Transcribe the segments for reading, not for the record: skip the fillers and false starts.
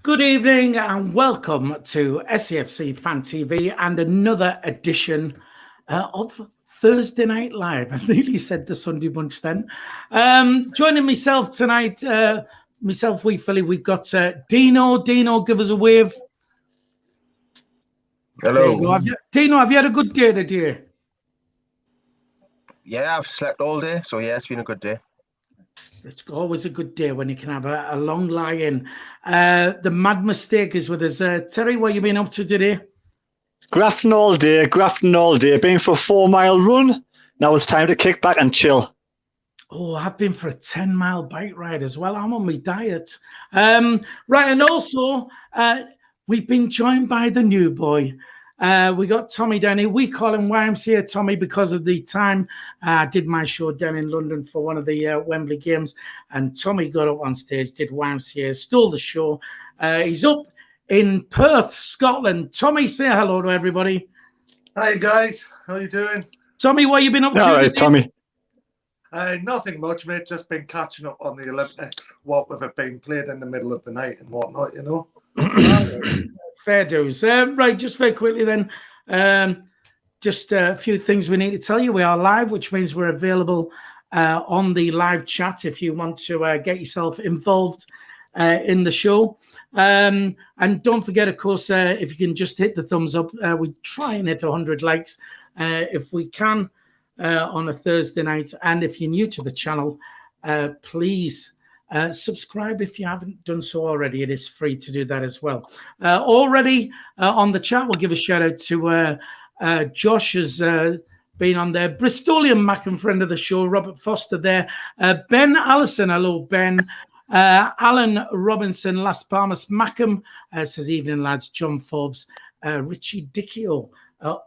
Good evening and welcome to SAFC Fan TV and another edition of Thursday Night Live. I nearly said the Sunday Bunch then. Joining myself tonight, wee Philly, we've got Dino. Dino, give us a wave. Hello. Dino, have you had a good day today? Yeah, I've slept all day, so yeah, it's been a good day. It's always a good day when you can have a long lie-in. The Mad Mistake is with us. Terry, what have you been up to today? Grafting all day. Been for a 4-mile run. Now it's time to kick back and chill. Oh, I've been for a 10-mile bike ride as well. I'm on my diet. Right, and also we've been joined by the new boy. We got Tommy down here. We call him YMCA Tommy because of the time I did my show down in London for one of the Wembley games, and Tommy got up on stage, did YMCA, stole the show. He's up in Perth, Scotland. Tommy, say hello to everybody. Hi guys, how you doing? Tommy, what have you been up to? All right, Tommy. Nothing much, mate. Just been catching up on the Olympics. What with it being played in the middle of the night and whatnot, you know. Fair dues. Right, just very quickly then, just a few things we need to tell you. We are live, which means we're available on the live chat if you want to get yourself involved in the show. And don't forget, of course, if you can just hit the thumbs up. We try and hit 100 likes if we can on a Thursday night. And if you're new to the channel, please subscribe if you haven't done so already. It is free to do that as well. Already on the chat, we'll give a shout out to Josh has been on there. Bristolian Mac and friend of the show, Robert Foster there. Ben Allison, hello Ben. Alan Robinson, Las Palmas Mackham says evening lads. John Forbes, Richie Dicchio,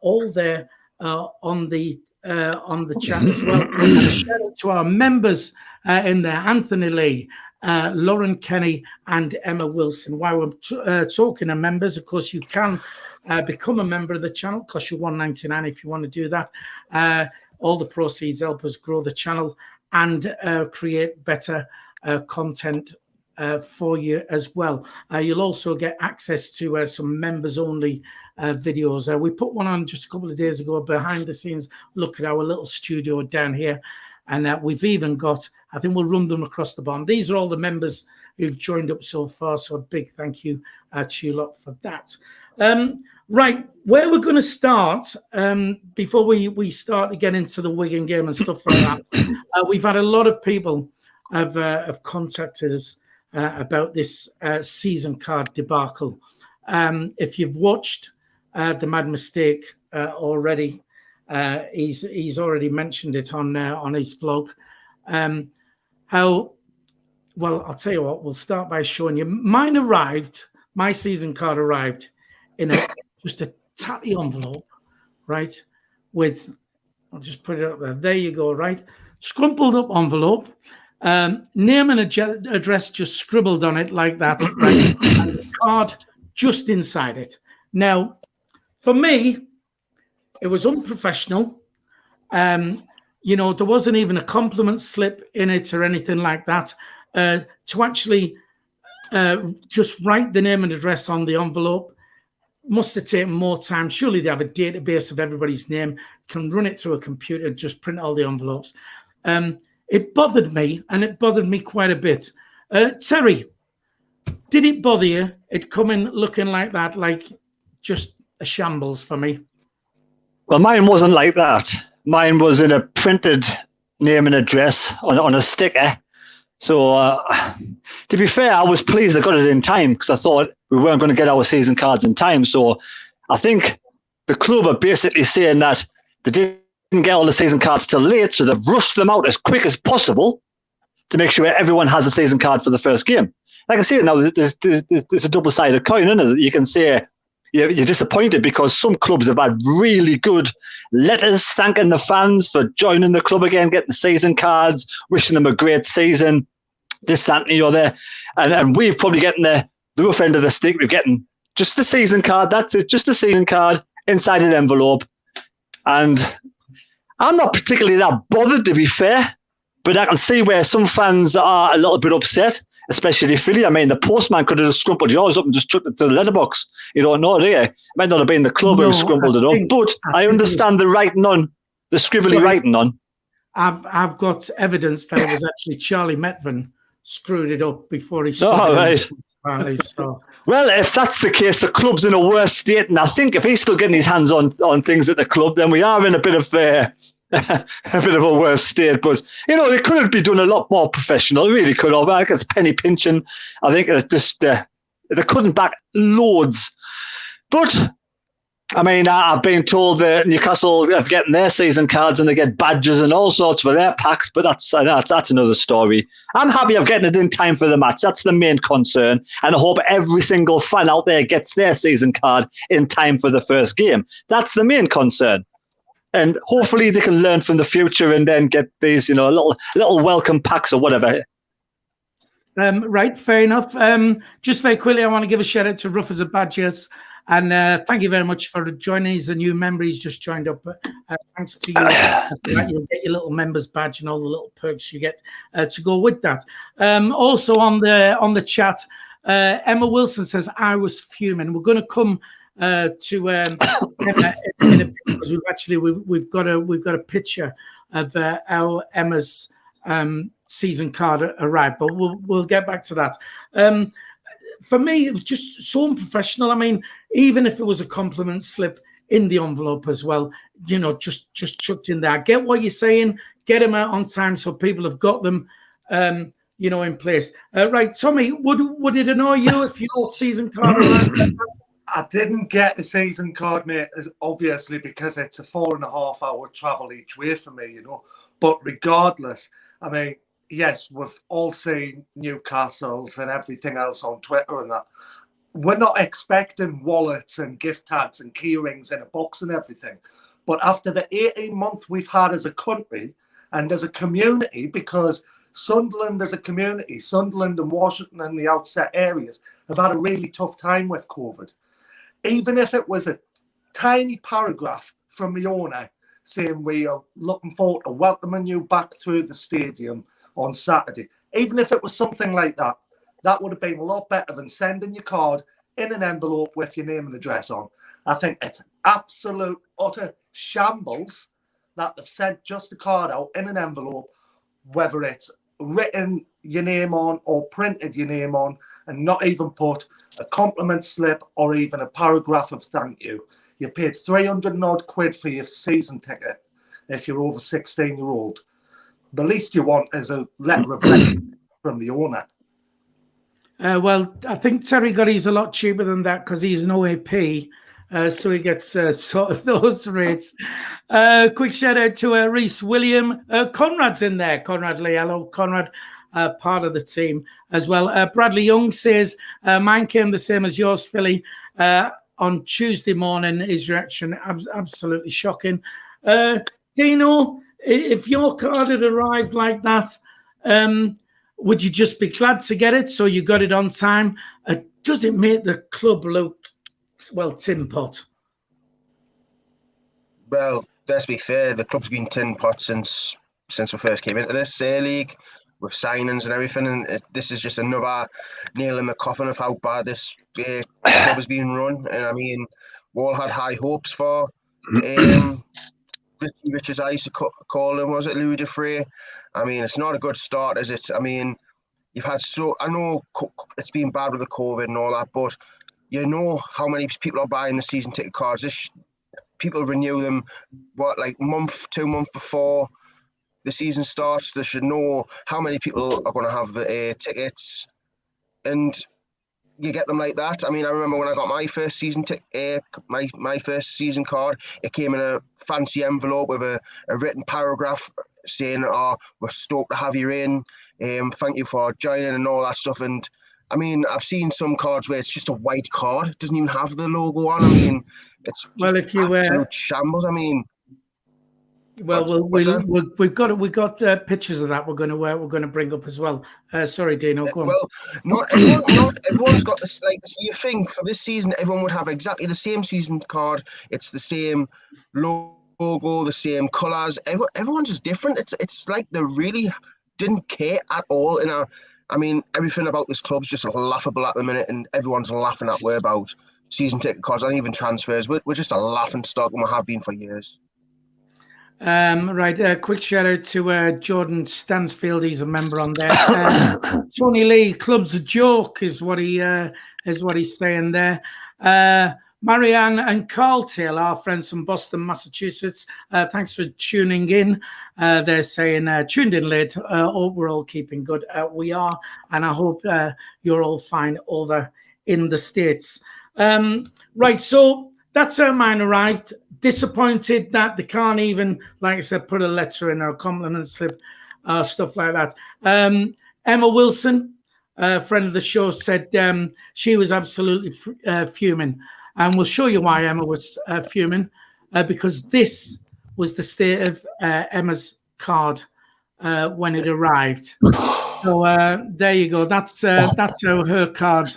all there on the chat as well. A shout out to our members in there, Anthony Lee, Lauren Kenny and Emma Wilson. While we're talking to members, of course, you can become a member of the channel. It costs you $1.99 if you want to do that. All the proceeds help us grow the channel and create better content for you as well. You'll also get access to some members-only videos. We put one on just a couple of days ago, behind the scenes look at our little studio down here. And we've even got, I think we'll run them across the bottom. These are all the members who've joined up so far. So a big thank you to you lot for that. Right, where we're going to start, before we start to get into the Wigan game and stuff like that, we've had a lot of people have contacted us about this season card debacle. If you've watched The Mad Mistake already, he's already mentioned it on his vlog. Well, I'll tell you what, we'll start by showing you. My season card arrived in just a tatty envelope, right? With, I'll just put it up there. There you go, right? Scrumpled up envelope, name and address just scribbled on it like that, right? And the card just inside it. Now, for me, it was unprofessional. There wasn't even a compliment slip in it or anything like that. To actually just write the name and address on the envelope must have taken more time. Surely they have a database of everybody's name, can run it through a computer, just print all the envelopes. It bothered me, and it bothered me quite a bit. Terry, did it bother you? It coming looking like that, like just a shambles for me? Well, mine wasn't like that. Mine was in a printed name and address on a sticker. So, to be fair, I was pleased I got it in time because I thought we weren't going to get our season cards in time. So, I think the club are basically saying that they didn't get all the season cards till late, so they've rushed them out as quick as possible to make sure everyone has a season card for the first game. Like I say, now there's a double-sided coin, isn't it? You can say you're disappointed because some clubs have had really good letters thanking the fans for joining the club again, getting the season cards, wishing them a great season, this, that, and the other. And we've probably getting the rough end of the stick. We're getting just the season card. That's it, just a season card inside an envelope. And I'm not particularly that bothered, to be fair, but I can see where some fans are a little bit upset. especially Philly. I mean, the postman could have just scrumpled yours up and just chucked it to the letterbox. You don't know, do you? It might not have been the club who scrumpled it up, but I understand the writing on, the scribbly writing on. I've got evidence that it was actually Charlie Metvin screwed it up before he started. Oh, right. So. Well, if that's the case, the club's in a worse state, and I think if he's still getting his hands on things at the club, then we are in a bit of a worse state. But they could be doing a lot more professional. Really could have. I think it's penny pinching. I think it just they couldn't back loads. But I mean, I've been told that Newcastle are getting their season cards and they get badges and all sorts for their packs, but that's another story. I'm happy of getting it in time for the match. That's the main concern. And I hope every single fan out there gets their season card in time for the first game. That's the main concern. And hopefully they can learn from the future and then get these, little welcome packs or whatever. Right, fair enough. Just very quickly, I want to give a shout out to Ruffers and Badgers. And thank you very much for joining. He's a new member. He's just joined up. Thanks to you. You'll get your little members badge and all the little perks you get to go with that. Also on the chat, Emma Wilson says, I was fuming. We're going to come to Emma in a bit because we've got a picture of how Emma's season card arrived, but we'll get back to that. For me, it was just so unprofessional. I mean, even if it was a compliment slip in the envelope as well, just chucked in there. I get what you're saying. Get them out on time so people have got them, in place. Right, Tommy, would it annoy you if your season card arrived? I didn't get the season card, mate, obviously, because it's a 4.5-hour travel each way for me, But regardless, I mean, yes, we've all seen Newcastle's and everything else on Twitter and that. We're not expecting wallets and gift tags and key rings in a box and everything. But after the 18 months we've had as a country and as a community, because Sunderland as a community, Sunderland and Washington and the outset areas have had a really tough time with COVID. Even if it was a tiny paragraph from the owner saying we are looking forward to welcoming you back through the stadium on Saturday. Even if it was something like that, that would have been a lot better than sending your card in an envelope with your name and address on. I think it's absolute, utter shambles that they've sent just a card out in an envelope, whether it's written your name on or printed your name on, and not even put a compliment slip or even a paragraph of thank you. You've paid 300 and odd quid for your season ticket if you're over 16-year-old. The least you want is a letter of recognition from the owner. Well, I think Terry Gotti's a lot cheaper than that because he's an OAP, so he gets sort of those rates. Quick shout out to Reese William. Conrad's in there. Conrad Lee. Hello, Conrad. Part of the team as well. Bradley Young says, mine came the same as yours, Philly. On Tuesday morning, his reaction, absolutely shocking. Dino, if your card had arrived like that, would you just be glad to get it so you got it on time? Does it make the club look, well, tin pot? Well, let's be fair, the club's been tin pot since we first came into this league with signings and everything, and this is just another nail in the coffin of how bad this club has been run. And I mean, we all had high hopes for Rich, as I used to call him, was it Louis Defray? I mean, it's not a good start, is it? I mean, you've had I know it's been bad with the COVID and all that, but you know how many people are buying the season ticket cards. People renew them, month, 2 months before the season starts. They should know how many people are going to have the tickets, and you get them like that. I mean, I remember when I got my first season my first season card, it came in a fancy envelope with a written paragraph saying, we're stoked to have you in, thank you for joining and all that stuff. And I mean, I've seen some cards where it's just a white card, it doesn't even have the logo on. I mean, it's just absolute shambles. I mean, we've got pictures of that we're going to bring up as well. Sorry, Dino, go on. Well, not everyone's got this. You think for this season everyone would have exactly the same season card. It's the same logo, the same colours. Everyone's just different. It's like they really didn't care at all in I mean, everything about this club's just laughable at the minute, and everyone's laughing at we're about season ticket cards and even transfers. We're just a laughing stock, and we have been for years. Right, quick shout out to Jordan Stansfield. He's a member on there. Tony Lee, club's a joke, is what he's saying there. Marianne and Carl Taylor, our friends from Boston, Massachusetts. Thanks for tuning in. They're saying tuned in late. Hope we're all keeping good. We are, and I hope you're all fine over in the States. Right, so that's how mine arrived. Disappointed that they can't even, like I said, put a letter in or a compliment slip, stuff like that. Emma Wilson, friend of the show, said she was absolutely fuming. And we'll show you why Emma was fuming, because this was the state of Emma's card when it arrived. So there you go. That's how her card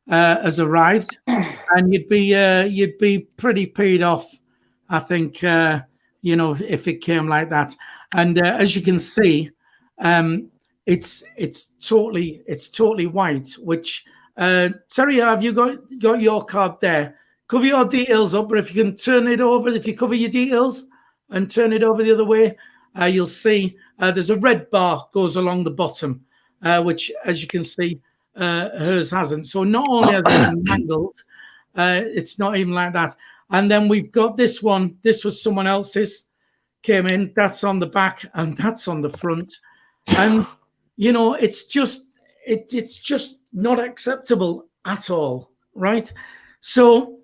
has arrived, and you'd be pretty peed off, I think, you know, if it came like that. And as you can see, it's totally white. Which Terry, have you got your card there? Cover your details up, but if you can turn it over, if you cover your details and turn it over the other way, you'll see there's a red bar goes along the bottom, which, as you can see, hers hasn't. So not only has it been mangled, it's not even like that. And then we've got this one. This was someone else's, came in. That's on the back and that's on the front. And, you know, it's just not acceptable at all, right? So,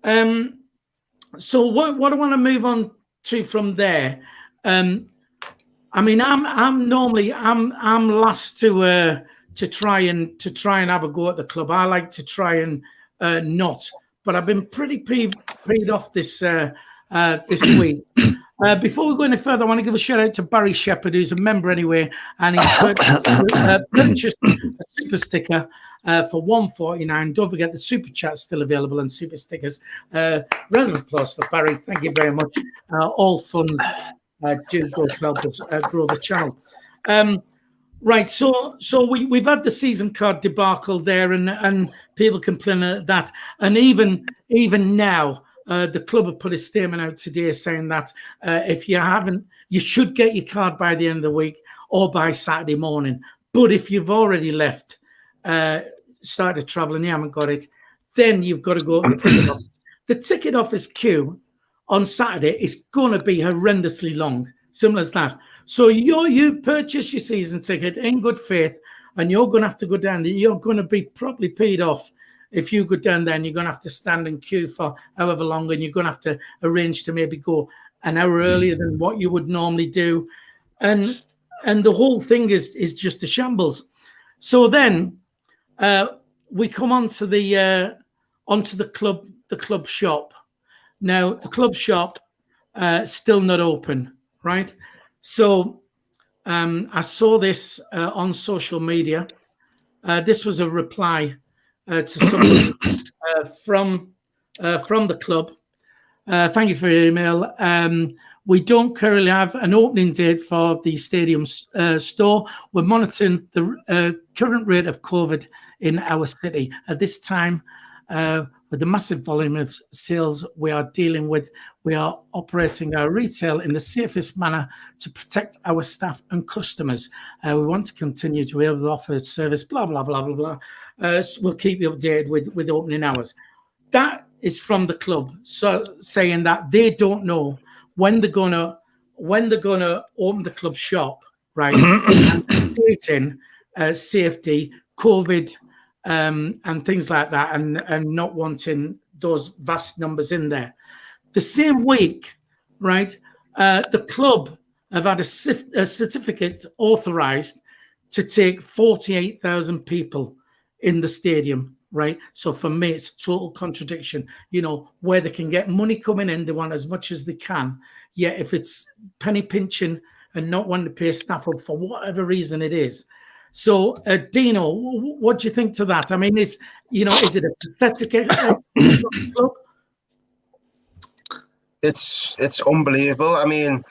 what I want to move on to from there, I mean, I'm normally last to try and have a go at the club. I like to try and not, but I've been pretty peed off this week. Before we go any further, I want to give a shout out to Barry Shepherd, who's a member anyway, and he's purchased a super sticker for $1.49. Don't forget the super chat's still available and super stickers. Round of applause for Barry. Thank you very much. All funds do go to help us grow the channel. Right, so we've had the season card debacle there, and people complaining at that, and even now. The club have put a statement out today saying that if you haven't, you should get your card by the end of the week or by Saturday morning. But if you've already left, started traveling, you haven't got it, then you've got to go to the ticket office. The ticket office queue on Saturday is going to be horrendously long, simple as that. So you've purchased your season ticket in good faith, and you're going to have to go down there. You're going to be probably paid off. If you go down there and you're going to have to stand in queue for however long, and you're going to have to arrange to maybe go an hour earlier than what you would normally do. And the whole thing is just a shambles. So then we come onto the club shop. Now, the club shop still not open, right? So I saw this on social media. This was a reply to someone from the club. Thank you for your email. We don't currently have an opening date for the stadium store. We're monitoring the current rate of COVID in our city. At this time, with the massive volume of sales we are dealing with, we are operating our retail in the safest manner to protect our staff and customers. We want to continue to be able to offer service, blah, blah, blah, blah, blah. We'll keep you updated with opening hours. That is from the club, so saying that they don't know when they're gonna open the club shop, right? And stating safety, COVID, and things like that, and not wanting those vast numbers in there. The same week, right? The club have had a certificate authorized to take 48,000 people in the stadium, right? So for me, it's a total contradiction. You know, where they can get money coming in, they want as much as they can. Yet if it's penny pinching and not wanting to pay staff up for whatever reason it is. So, Dino, what do you think to that? I mean, is it a pathetic club? It's unbelievable. I mean,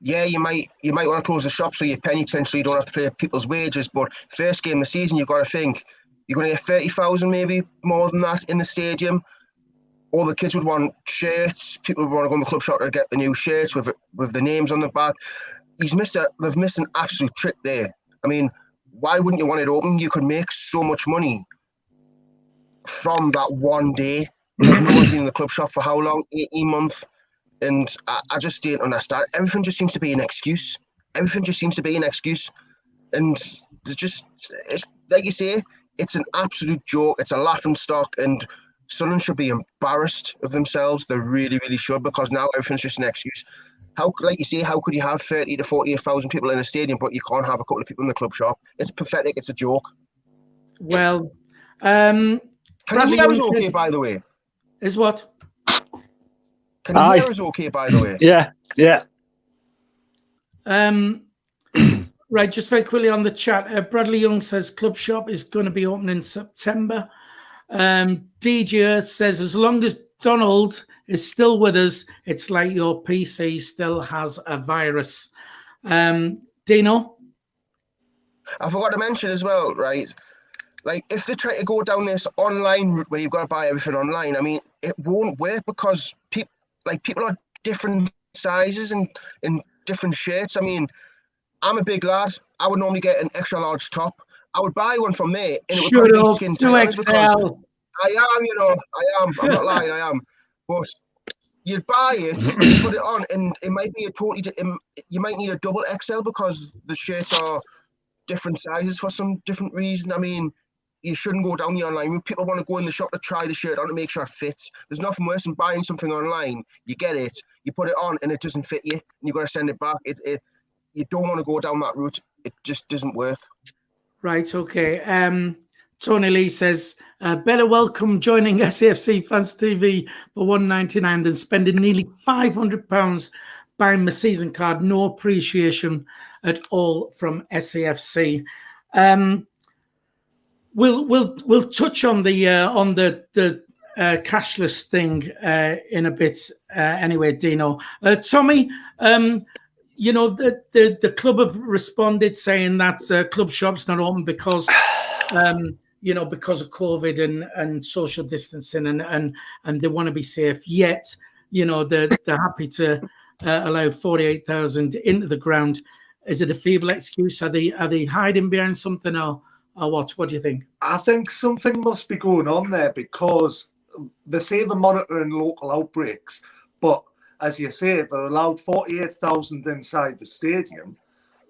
yeah, you might want to close the shop so you penny pinch so you don't have to pay people's wages. But first game of the season, you've got to think you're going to get 30,000, maybe more than that, in the stadium. All the kids would want shirts. People would want to go in the club shop to get the new shirts with the names on the back. They've missed an absolute trick there. I mean, why wouldn't you want it open? You could make so much money from that one day. Because no one's been in the club shop for how long? 18 months. And I just didn't understand. Everything just seems to be an excuse. And it's like you say, it's an absolute joke. It's a laughing stock. And Sunderland should be embarrassed of themselves. They really, really should, because now everything's just an excuse. Like you say, how could you have 30 to 48,000 people in a stadium, but you can't have a couple of people in the club shop? It's pathetic. It's a joke. Well, can you hear us okay, by the way? Is what? Can you hear us okay, by the way? Yeah. Right, just very quickly on the chat. Bradley Young says club shop is going to be open in September. DJ Earth says, as long as Donald is still with us, it's like your PC still has a virus. Dino? I forgot to mention as well, right? Like, if they try to go down this online route where you've got to buy everything online, I mean, it won't work, because people are different sizes and in different shirts. I mean, I'm a big lad. I would normally get an extra large top. I would buy one from there, and it would probably be skin tight, because I am. I'm not lying, I am. But you'd buy it, you put it on, and it might be you might need a double XL, because the shirts are different sizes for some different reason. I mean, you shouldn't go down the online route. People want to go in the shop to try the shirt on to make sure it fits. There's nothing worse than buying something online. You get it, you put it on, and it doesn't fit you, and you've got to send it back. You don't want to go down that route. It just doesn't work. Right, okay. Tony Lee says, better welcome joining SAFC Fans TV for $1.99 than spending nearly £500 buying my season card. No appreciation at all from SAFC. We'll touch on the cashless thing in a bit. Anyway, Dino, Tommy, you know, the club have responded saying that club shop's not open because because of COVID and social distancing and they want to be safe. Yet, you know, they're happy to allow 48,000 into the ground. Is it a feeble excuse? Are they hiding behind something, or what? What do you think? I think something must be going on there, because they say they're monitoring local outbreaks, but as you say, they're allowed 48,000 inside the stadium.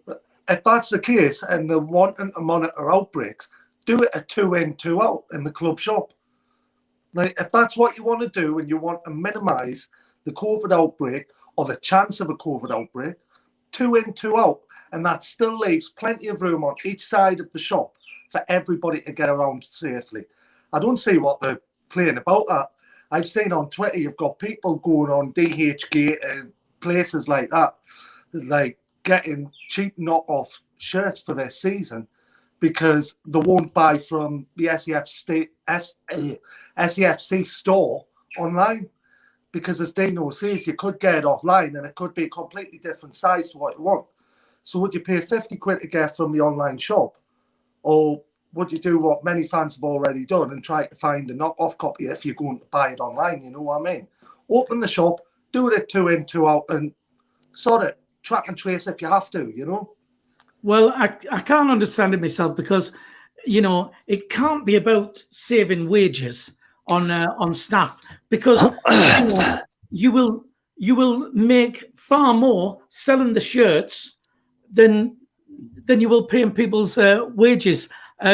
But if that's the case and they're wanting to monitor outbreaks, do it a 2 in, 2 out in the club shop. Like, if that's what you want to do and you want to minimise the COVID outbreak or the chance of a COVID outbreak, 2 in, 2 out. And that still leaves plenty of room on each side of the shop for everybody to get around safely. I don't see what they're playing about that. I've seen on Twitter, you've got people going on DHgate and places like that, like getting cheap knockoff shirts for their season because they won't buy from the SAFC store online. Because as Dino says, you could get it offline and it could be a completely different size to what you want. So would you pay 50 quid to get from the online shop? Or would you do what many fans have already done and try to find a knockoff copy if you're going to buy it online? You know what I mean? Open the shop, do it 2 in, 2 out, and sort it. Track and trace if you have to, you know? Well, I can't understand it myself because, you know, it can't be about saving wages on staff because you will make far more selling the shirts than you will paying people's wages.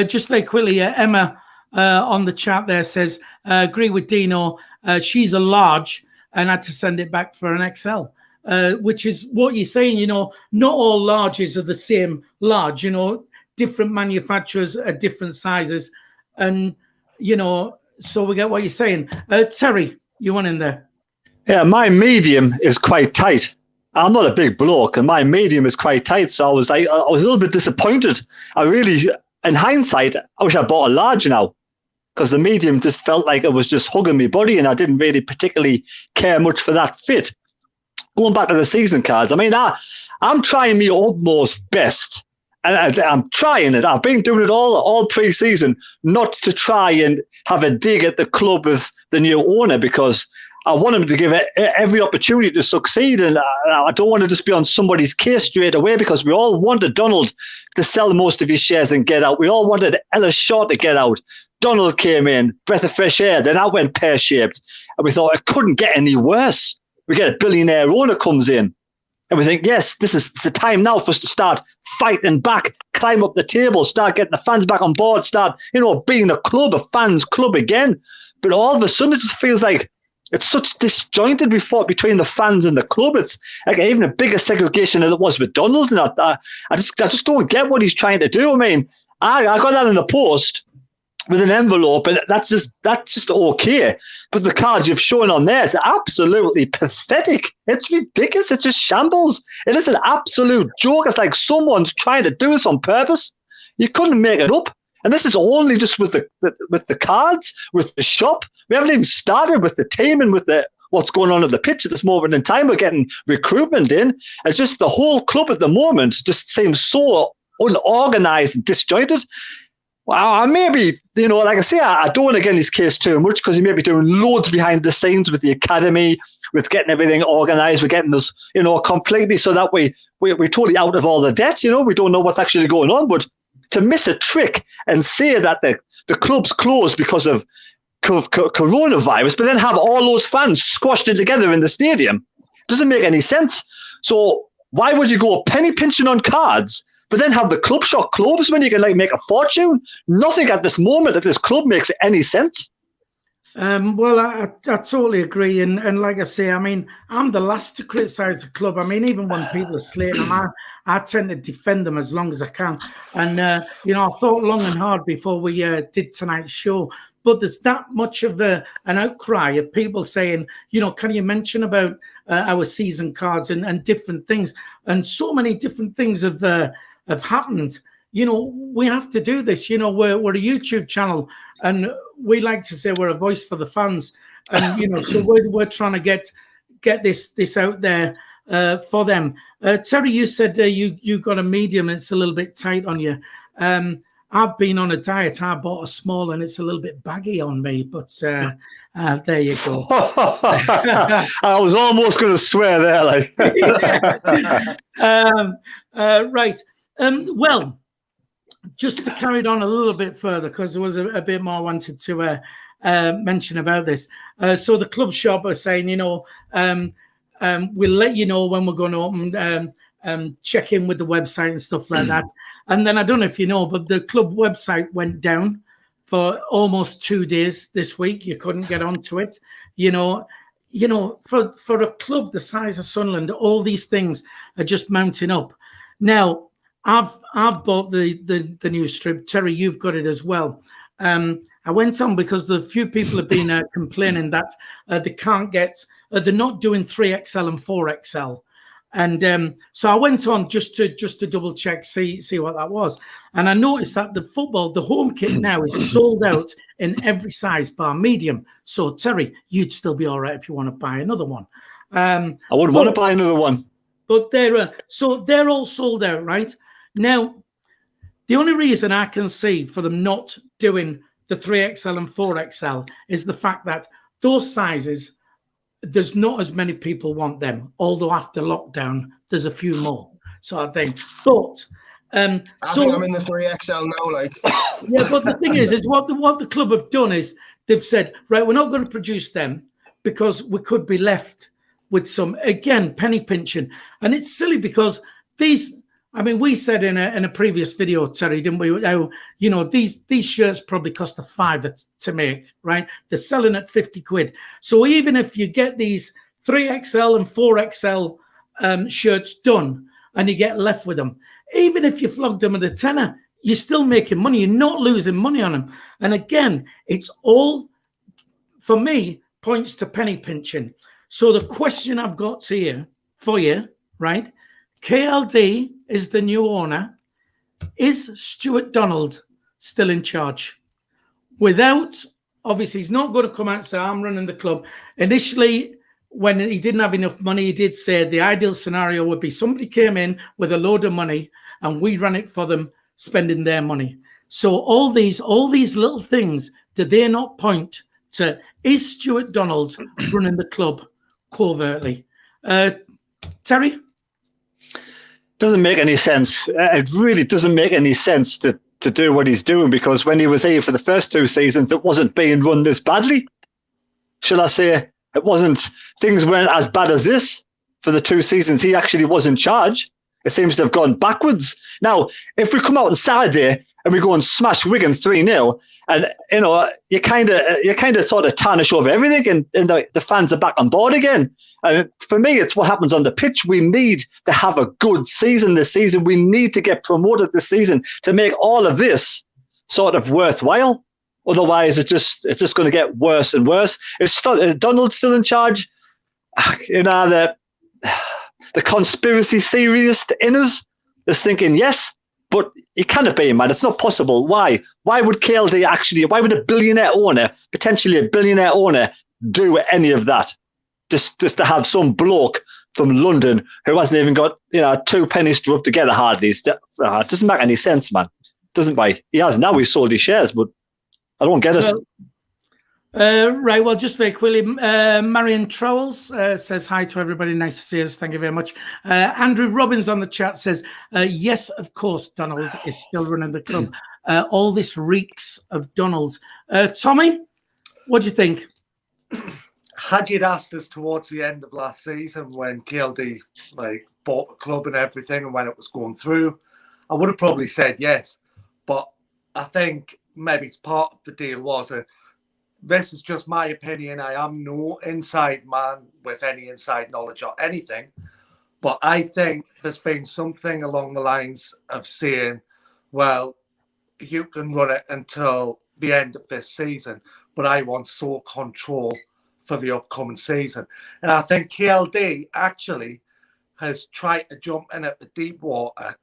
Just very quickly, Emma on the chat there says, agree with Dino. She's a large and had to send it back for an XL, which is what you're saying. You know, not all larges are the same large. You know, different manufacturers are different sizes, and you know, so we get what you're saying. Terry, you want in there? Yeah, my medium is quite tight. I'm not a big bloke, and my medium is quite tight. So I was a little bit disappointed. I really, in hindsight, I wish I bought a large now, because the medium just felt like it was just hugging my body, and I didn't really particularly care much for that fit. Going back to the season cards, I mean, I'm trying my utmost best. And I'm trying it. I've been doing it all pre-season, not to try and have a dig at the club with the new owner, because I want him to give it every opportunity to succeed. And I don't want to just be on somebody's case straight away, because we all wanted Donald to sell most of his shares and get out. We all wanted Ellis Shaw to get out. Donald came in, breath of fresh air. Then that went pear-shaped. And we thought it couldn't get any worse. We get a billionaire owner comes in. And we think, yes, this is the time now for us to start fighting back, climb up the table, start getting the fans back on board, start, being a fans club again. But all of a sudden, it just feels like it's such disjointed between the fans and the club. It's like even a bigger segregation than it was with Donald. And I just don't get what he's trying to do. I mean, I got that in the post with an envelope, and that's just okay. But the cards you've shown on there is absolutely pathetic. It's ridiculous. It's just shambles. It is an absolute joke. It's like someone's trying to do this on purpose. You couldn't make it up. And this is only just with the cards, with the shop. We haven't even started with the team and with what's going on at the pitch at this moment in time. We're getting recruitment in. It's just the whole club at the moment just seems so unorganized and disjointed. Well, maybe, like I say, I don't want to get in his case too much, because he may be doing loads behind the scenes with the academy, with getting everything organised. We're getting this, completely so that we're totally out of all the debt. We don't know what's actually going on. But to miss a trick and say that the club's closed because of coronavirus, but then have all those fans squashed in together in the stadium, doesn't make any sense. So why would you go penny pinching on cards, but then have the club shop closed when you can make a fortune? Nothing at this moment at this club makes any sense. Well, I totally agree. And like I say, I mean, I'm the last to criticise the club. I mean, even when people are slating them, I tend to defend them as long as I can. And, I thought long and hard before we did tonight's show. But there's that much of an outcry of people saying, can you mention about our season cards and different things? And so many different things have happened. We have to do this. We're a YouTube channel, and we like to say we're a voice for the fans. And so we're trying to get this out there for them. Terry, you said you got a medium. It's a little bit tight on you. I've been on a diet. I bought a small, and it's a little bit baggy on me. But there you go. I was almost going to swear there, right. Well, just to carry it on a little bit further, because there was a bit more I wanted to mention about this. So the club shop are saying, we'll let you know when we're going to open, check in with the website and stuff like that. And then I don't know if you know, but the club website went down for almost 2 days this week. You couldn't get onto it. For a club the size of Sunderland, all these things are just mounting up. Now, I've bought the new strip. Terry, you've got it as well. I went on because a few people have been complaining that they can't get, they're not doing 3XL and 4XL. And so I went on just to double check, see what that was. And I noticed that the home kit now is sold out in every size bar medium. So Terry, you'd still be all right if you want to buy another one. I wouldn't want to buy another one. But they're all sold out, right? Now, the only reason I can see for them not doing the 3XL and 4XL is the fact that those sizes, there's not as many people want them. Although after lockdown, there's a few more. So I think, but I think I'm in the 3XL now. Yeah, but the thing is what the club have done is they've said, right, we're not going to produce them because we could be left with some, again, penny pinching. And it's silly because these, I mean, we said in a previous video, Terry, didn't we? How, these shirts probably cost a £5 to make, right? They're selling at 50 quid. So even if you get these 3XL and 4XL shirts done and you get left with them, even if you flogged them at a tenner, you're still making money. You're not losing money on them. And again, it's all, for me, points to penny pinching. So the question I've got for you, right? KLD is the new owner. Is Stuart Donald still in charge? Obviously, he's not going to come out and say, I'm running the club. Initially, when he didn't have enough money, he did say the ideal scenario would be somebody came in with a load of money and we ran it for them, spending their money. So all these little things, do they not point to, is Stuart Donald running the club covertly? Terry? Doesn't make any sense. It really doesn't make any sense to do what he's doing, because when he was here for the first 2 seasons, it wasn't being run this badly. Shall I say, it wasn't, things weren't as bad as this for the 2 seasons he actually was in charge. It seems to have gone backwards. Now, if we come out on Saturday and we go and smash Wigan 3-0, and you kind of sort of tarnish over everything, and the fans are back on board again. And for me, it's what happens on the pitch. We need to have a good season this season. We need to get promoted this season to make all of this sort of worthwhile. Otherwise, it's just going to get worse and worse. Is Donald still in charge? The conspiracy theorist in us is thinking yes, but it cannot be, man. It's not possible. Why? Why would KLD actually? Why would a billionaire owner, potentially a billionaire owner, do any of that? Just to have some bloke from London who hasn't even got 2 pennies to rub together hardly. It doesn't make any sense, man. Doesn't why he has now. He's sold his shares, but I don't get it. Right. Well, just very quickly, Marion Trowells says hi to everybody. Nice to see us. Thank you very much. Andrew Robbins on the chat says, yes, of course, Donald is still running the club. All this reeks of Donald. Tommy, what do you think? Had you asked us towards the end of last season when KLD bought the club and everything and when it was going through, I would have probably said yes. But I think maybe it's part of the deal was this is just my opinion. I am no inside man with any inside knowledge or anything. But I think there's been something along the lines of saying, well, you can run it until the end of this season, but I want sole control for the upcoming season. And I think KLD actually has tried to jump in at the deep water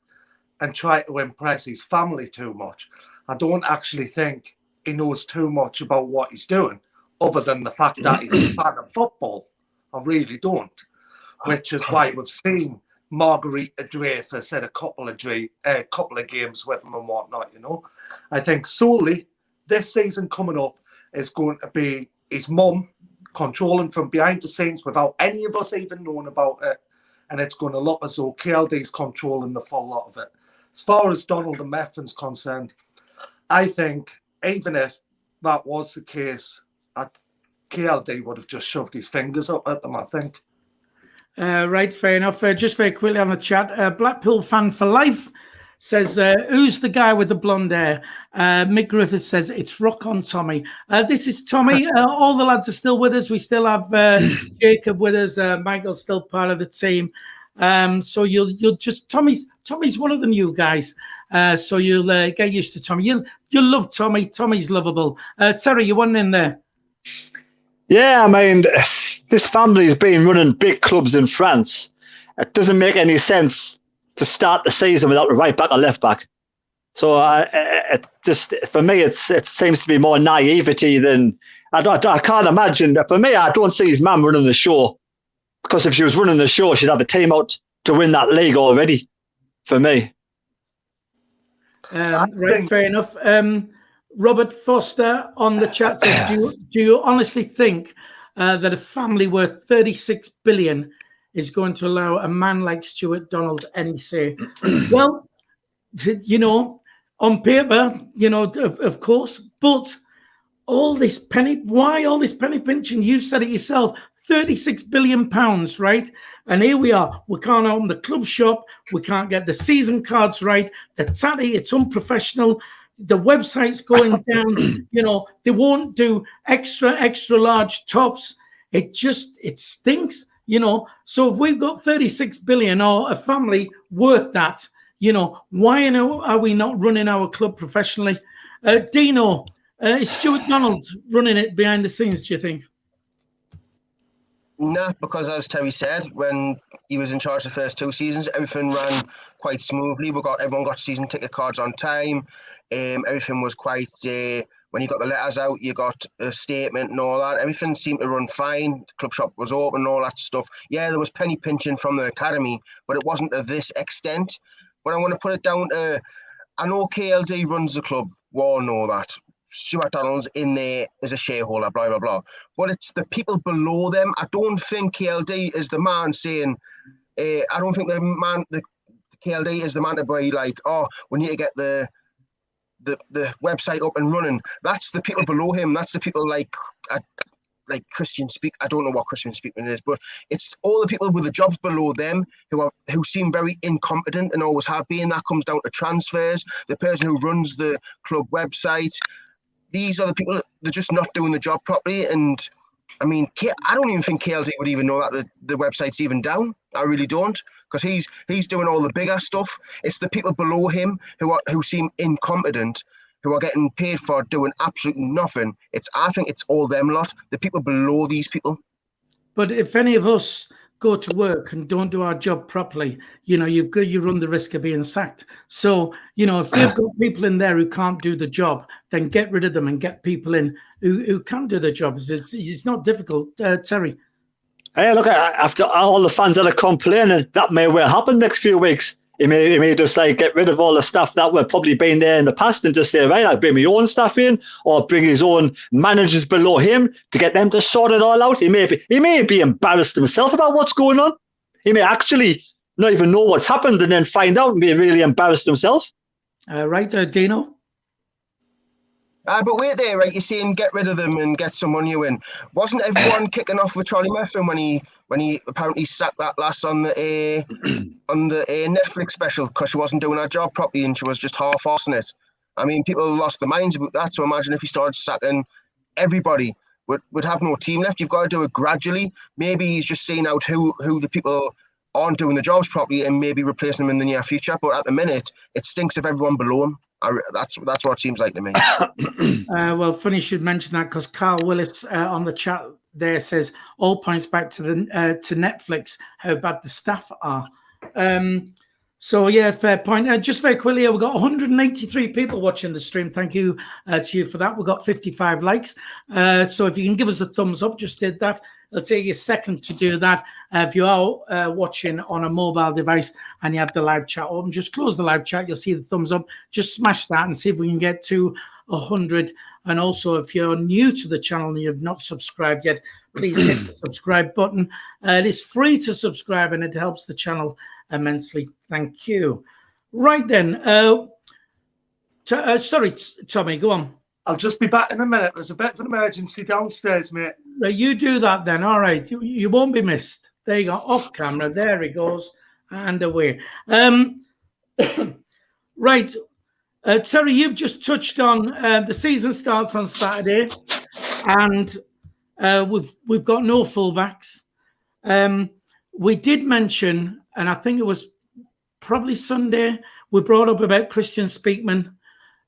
and try to impress his family too much. I don't actually think he knows too much about what he's doing, other than the fact that he's a fan of football. I really don't. Which is why we've seen Margarita Dreyfus at a couple of games with him and whatnot, I think solely this season coming up is going to be his mum controlling from behind the scenes without any of us even knowing about it. And it's going to look as though KLD's controlling the full lot of it. As far as Donald and Methven's concerned, I think even if that was the case, KLD would have just shoved his fingers up at them, I think. Right, fair enough. Just very quickly on the chat, Blackpool fan for life says, who's the guy with the blonde hair? Mick Griffiths says, it's rock on Tommy. This is Tommy. All the lads are still with us. We still have Jacob with us. Michael's still part of the team. So you'll just, Tommy's one of the new guys. So you'll get used to Tommy. You'll love Tommy. Tommy's lovable. Terry, you want in there? Yeah, I mean, this family's been running big clubs in France. It doesn't make any sense to start the season without a right back or left back. So it just, for me, it seems to be more naivety than I can't imagine. For me, I don't see his mum running the show, because if she was running the show, she'd have a team out to win that league already. For me, right, fair enough. Robert Foster on the chat says, do you honestly think that a family worth 36 billion is going to allow a man like Stuart Donald any say? Well, on paper, of course, but why all this penny pinching? You said it yourself, 36 billion pounds, right? And here we are. We can't open the club shop. We can't get the season cards right. The tatty, it's unprofessional. The website's going down. They won't do extra large tops. It stinks. So if we've got 36 billion or a family worth that, why are we not running our club professionally? Dino, is Stuart Donald running it behind the scenes, do you think? Nah, because as Terry said, when he was in charge the first 2 seasons, everything ran quite smoothly. Everyone got season ticket cards on time. Everything was quite when you got the letters out, you got a statement and all that. Everything seemed to run fine. The club shop was open and all that stuff. Yeah, there was penny pinching from the academy, but it wasn't to this extent. But I want to put it down to, I know KLD runs the club. We all know that. Stuart Donald's in there as a shareholder, blah, blah, blah. But it's the people below them. I don't think KLD is the man saying, I don't think the KLD is the man to be like, oh, we need to get the website up and running. That's the people below him. That's the people like Christian Speak. I don't know what Christian Speakman is, but it's all the people with the jobs below them who seem very incompetent and always have been. That comes down to transfers. The person who runs the club website. These are the people, they're just not doing the job properly. And I mean, I don't even think KLD would even know that the website's even down. I really don't, because he's doing all the bigger stuff. It's the people below him who seem incompetent, who are getting paid for doing absolutely nothing. I think it's all them lot, the people below these people. But if any of us go to work and don't do our job properly, you run the risk of being sacked. So, if they've got people in there who can't do the job, then get rid of them and get people in who can do the job. It's not difficult. Terry. Hey, look, after all the fans that are complaining, that may well happen next few weeks. He may just like get rid of all the staff that were probably been there in the past and just say, right, I'll bring my own staff in, or bring his own managers below him to get them to sort it all out. He may be embarrassed himself about what's going on. He may actually not even know what's happened and then find out and be really embarrassed himself. Right, Dino? But wait there, right? You're saying get rid of them and get someone new in. Wasn't everyone kicking off with Charlie Murphy when he apparently sacked that lass on the Netflix special because she wasn't doing her job properly and she was just half-arsing it? I mean, people lost their minds about that. So imagine if he started sacking everybody, would have no team left. You've got to do it gradually. Maybe he's just seeing out who the people aren't doing the jobs properly and maybe replacing them in the near future. But at the minute, it stinks of everyone below him. That's what it seems like to me. Well, funny you should mention that, because Carl Willis on the chat there says all points back to Netflix, how bad the staff are. So yeah, fair point. Just very quickly, we've got 183 people watching the stream. Thank you to you for that. We've got 55 likes. So if you can give us a thumbs up, just did that. It'll take you a second to do that. If you are watching on a mobile device and you have the live chat open, just close the live chat. You'll see the thumbs up. Just smash that and see if we can get to 100. And also, if you're new to the channel and you've not subscribed yet, please hit the subscribe button. It is free to subscribe and it helps the channel immensely. Thank you. Right then. Sorry, Tommy, go on. I'll just be back in a minute. There's a bit of an emergency downstairs, mate. You do that then. All right. You won't be missed. There you go. Off camera. There he goes. And away. Right. Terry, you've just touched on the season starts on Saturday, and we've got no fullbacks. We did mention, and I think it was probably Sunday, we brought up about Christian Speakman,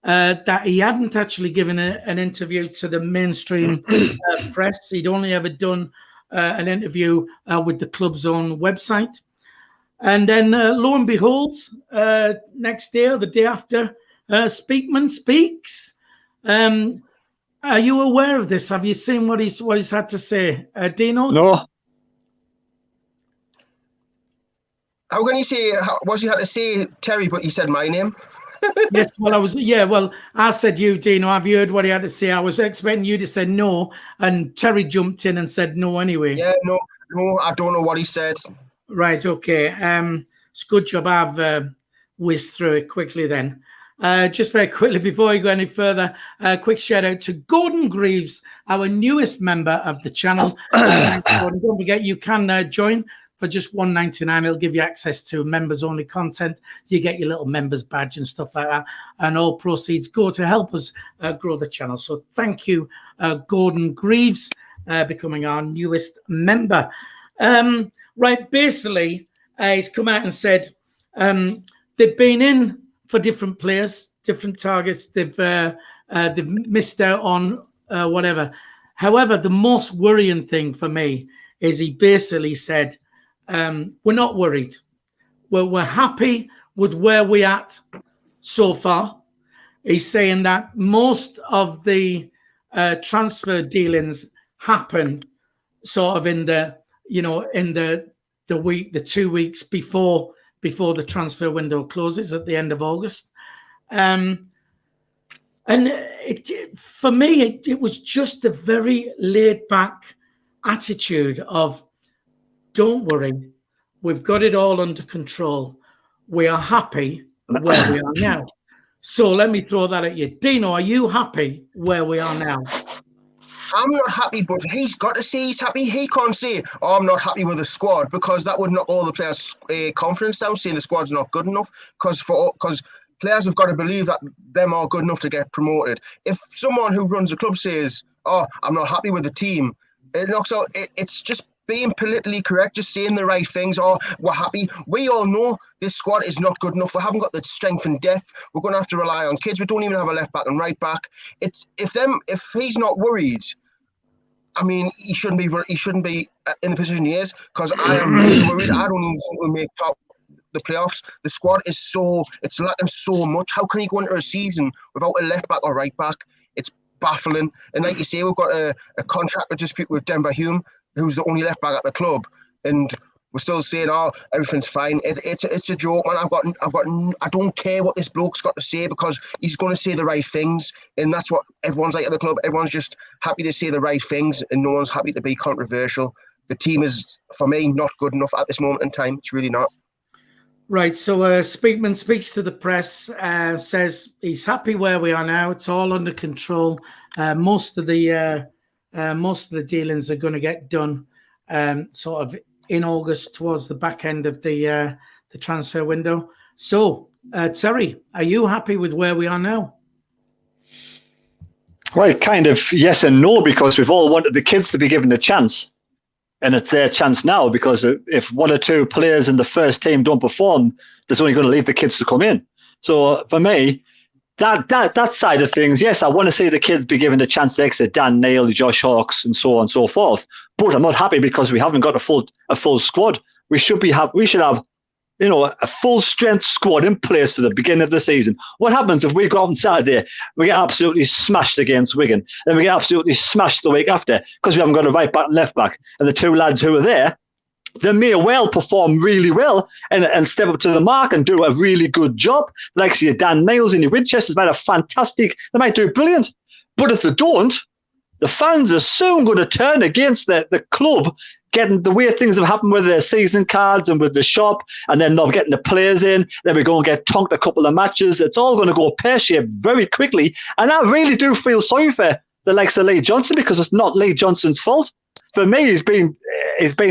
that he hadn't actually given an interview to the mainstream press. He'd only ever done an interview with the club's own website. And then lo and behold, next day or the day after, Speakman speaks. Are you aware of this? Have you seen what he's had to say? Dino? No. How can you say what you had to say, Terry, but you said my name? Yes, well, I said you, Dino. Have you heard what he had to say? I was expecting you to say no, and Terry jumped in and said no anyway. Yeah, no, I don't know what he said. Right, okay. It's a good job I've whizzed through it quickly then. Just very quickly, before we go any further, a quick shout out to Gordon Greaves, our newest member of the channel. Gordon, don't forget, you can join for just $1.99. It'll give you access to members-only content. You get your little members badge and stuff like that. And all proceeds go to help us grow the channel. So thank you, Gordon Greaves, becoming our newest member. Right, basically, he's come out and said they've been in for different players, different targets. They've missed out on whatever. However, the most worrying thing for me is he basically said, we're not worried. We're happy with where we're at so far. he's saying that most of the transfer dealings happen sort of in the, you know, in the 2 weeks before the transfer window closes at the end of August. And for me, it was just a very laid back attitude of, don't worry, we've got it all under control. We are happy where we are now. So let me throw that at you. Dino, are you happy where we are now? I'm not happy, but he's got to say he's happy. He can't say, oh, I'm not happy with the squad, because that would knock all the players' confidence down, saying the squad's not good enough, because players have got to believe that them are good enough to get promoted. If someone who runs a club says, oh, I'm not happy with the team, it knocks out. It's just being politically correct, just saying the right things. Oh, we're happy. We all know this squad is not good enough. We haven't got the strength and depth. We're going to have to rely on kids. We don't even have a left back and right back. If he's not worried, I mean, he shouldn't be in the position he is, because I am really worried. I don't even think we'll make the playoffs. The squad is it's lacking so much. How can you go into a season without a left back or right back? It's baffling. And like you say, we've got a contract dispute with Denver Hume, who's the only left back at the club, and we're still saying, "Oh, everything's fine." It's a joke, man. I don't care what this bloke's got to say, because he's going to say the right things, and that's what everyone's like at the club. Everyone's just happy to say the right things, and no one's happy to be controversial. The team is, for me, not good enough at this moment in time. It's really not. Right. So Speakman speaks to the press, says he's happy where we are now. It's all under control. Most of the dealings are going to get done sort of in August, towards the back end of the transfer window. So, Terry, are you happy with where we are now? Well, kind of yes and no, because we've all wanted the kids to be given a chance. And it's their chance now, because if one or two players in the first team don't perform, there's only going to leave the kids to come in. So for me, that side of things, yes, I want to see the kids be given a chance to exit. Dan Neil, Josh Hawks, and so on and so forth. But I'm not happy because we haven't got a full squad. We should have, you know, a full strength squad in place for the beginning of the season. What happens if we go out on Saturday, we get absolutely smashed against Wigan, then we get absolutely smashed the week after because we haven't got a right back and left back, and the two lads who are there, they may well perform really well and step up to the mark and do a really good job. Like your Dan Niles and your Winchester's might have fantastic, they might do brilliant. But if they don't, the fans are soon going to turn against the club, getting the way things have happened with their season cards and with the shop, and then not getting the players in. Then we're going to get tonked a couple of matches. It's all going to go pear-shaped very quickly. And I really do feel sorry for the likes of Lee Johnson, because it's not Lee Johnson's fault. For me, he's been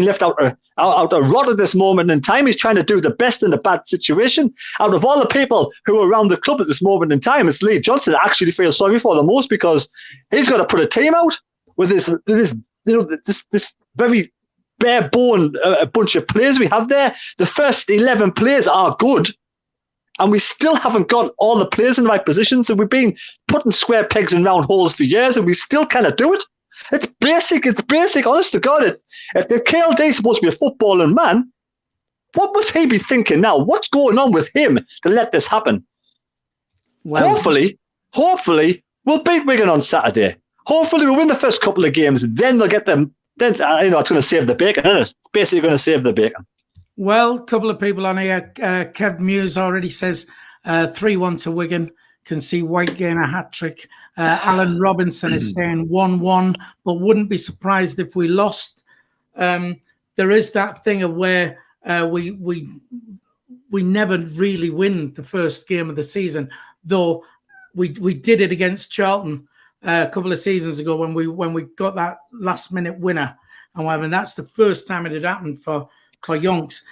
left out of rot at this moment in time. He's trying to do the best in a bad situation. Out of all the people who are around the club at this moment in time, it's Lee Johnson I actually feel sorry for the most, because he's got to put a team out with this very bare bone bunch of players we have there. The first 11 players are good, and we still haven't got all the players in the right positions. And we've been putting square pegs in round holes for years, and we still cannot do it. It's basic, honest to God. If the KLD is supposed to be a footballing man, what must he be thinking now? What's going on with him to let this happen? Well, hopefully, we'll beat Wigan on Saturday. Hopefully, we'll win the first couple of games. Then they'll get them. Then, it's going to save the bacon, isn't it? It's basically going to save the bacon. Well, a couple of people on here. Kev Muse already says 3-1 to Wigan. Can see White gain a hat-trick. Alan Robinson is saying 1-1, but wouldn't be surprised if we lost. There is that thing of where we never really win the first game of the season, though we did it against Charlton a couple of seasons ago when we got that last-minute winner. And that's the first time it had happened for Yonks.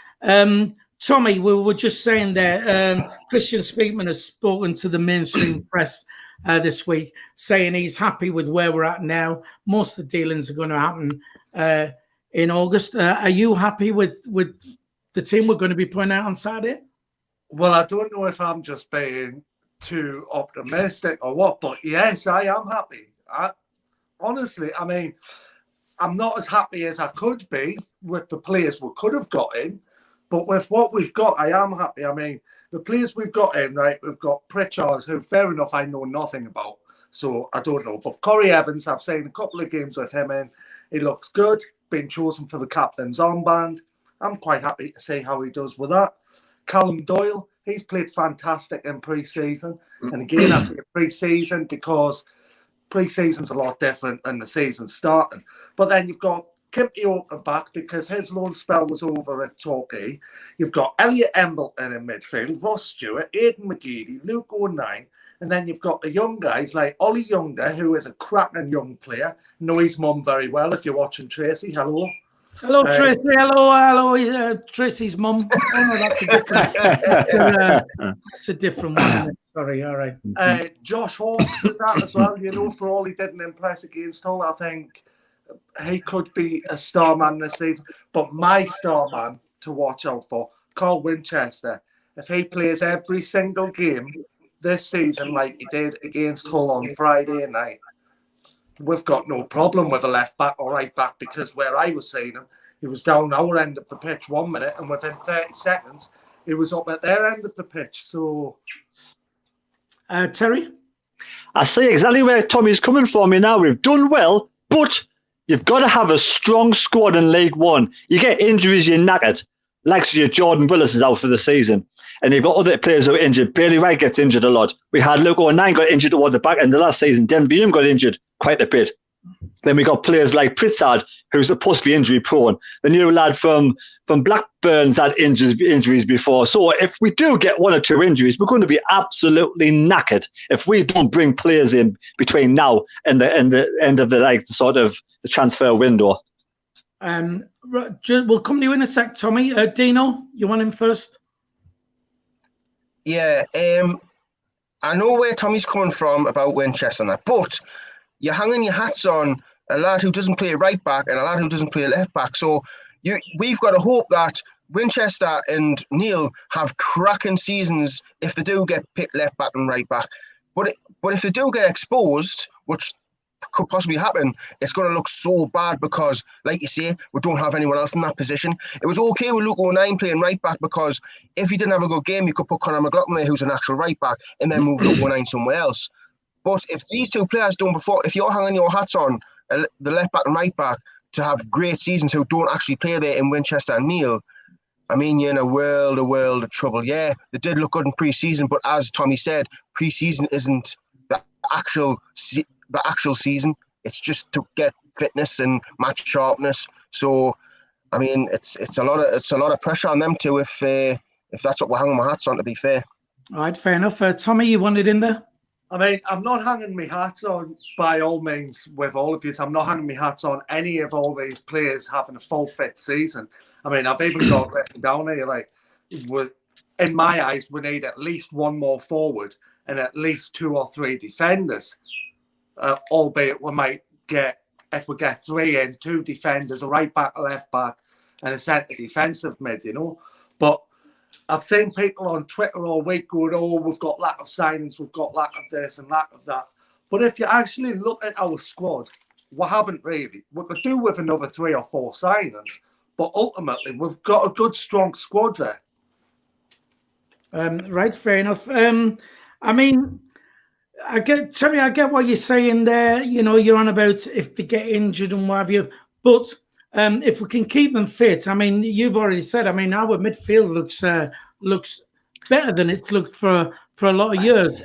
Tommy, we were just saying there, Christian Speakman has spoken to the mainstream press this week, saying he's happy with where we're at now. Most of the dealings are going to happen in August. Are you happy with the team we're going to be putting out on Saturday? Well, I don't know if I'm just being too optimistic or what, but yes, I am happy. Honestly, I mean, I'm not as happy as I could be with the players we could have got in. But with what we've got, I am happy. I mean, the players we've got in, right, we've got Pritchard, who, fair enough, I know nothing about, so I don't know. But Corey Evans, I've seen a couple of games with him in. He looks good, been chosen for the captain's armband. I'm quite happy to see how he does with that. Callum Doyle, he's played fantastic in pre-season. And again, I say pre-season because pre-season's a lot different than the season starting. But then you've got Kimpy Open back because his loan spell was over at Torquay. You've got Elliot Embleton in midfield, Ross Stewart, Aidan McGeady, Luke O'Nien, and then you've got the young guys like Ollie Younger, who is a cracking young player. Know his mum very well. If you're watching Tracy, hello. Hello, Tracy. Hello. Tracy's mum. Oh, no, that's a different one. Isn't it? Sorry. All right. Josh Hawkes is that as well. You know, for all he didn't impress against Hull, I think he could be a star man this season. But my star man to watch out for, Carl Winchester. If he plays every single game this season like he did against Hull on Friday night, we've got no problem with a left back or right back, because where I was seeing him, he was down our end of the pitch 1 minute, and within 30 seconds, he was up at their end of the pitch. So, Terry? I see exactly where Tommy's coming from. Now we've done well, but you've got to have a strong squad in League One. You get injuries, you're knackered. Like your Jordan Willis is out for the season. And you've got other players who are injured. Bailey Wright gets injured a lot. We had Luke O'Nien got injured toward the back end of the last season. Den Beam got injured quite a bit. Then we got players like Pritchard, who's supposed to be injury prone. The new lad from Blackburn's had injuries before. So if we do get 1 or 2 injuries, we're going to be absolutely knackered if we don't bring players in between now and the end of the transfer window. We'll come to you in a sec, Tommy. Dino, you want him first? Yeah, I know where Tommy's coming from about Winchester and that, but you're hanging your hats on a lad who doesn't play right back and a lad who doesn't play left back. So we've got to hope that Winchester and Neil have cracking seasons if they do get picked left back and right back. But if they do get exposed, which could possibly happen, it's going to look so bad because, like you say, we don't have anyone else in that position. It was okay with Luke O'Nien playing right back because if he didn't have a good game, you could put Conor McLaughlin there, who's an actual right back, and then move Luke O'Nien somewhere else. But if these two players don't perform, if you're hanging your hats on the left back and right back to have great seasons who don't actually play there in Winchester and Neil, I mean, you're in a world of trouble. Yeah, they did look good in pre-season, but as Tommy said, pre-season isn't the actual season. It's just to get fitness and match sharpness. So, I mean, it's a lot of pressure on them too. If that's what we're hanging my hats on, to be fair. All right, fair enough. Tommy, you wanted in there? I mean, I'm not hanging my hats on, by all means, with all of you. I'm not hanging my hats on any of all these players having a full fit season. I mean, I've even got written down here, like, in my eyes, we need at least 1 more forward and at least 2 or 3 defenders. Albeit we might get, if we get 3 in, 2 defenders, a right back, a left back, and a centre defensive mid, you know. But I've seen people on Twitter all week going, oh, we've got lack of signings, we've got lack of this and lack of that. But if you actually look at our squad, we haven't really. We could do with another 3 or 4 signings, but ultimately we've got a good, strong squad there. Right, fair enough. I mean, I get what you're saying there. You know, you're on about if they get injured and what have you. But if we can keep them fit, I mean, you've already said, I mean, our midfield looks better than it's looked for a lot of years.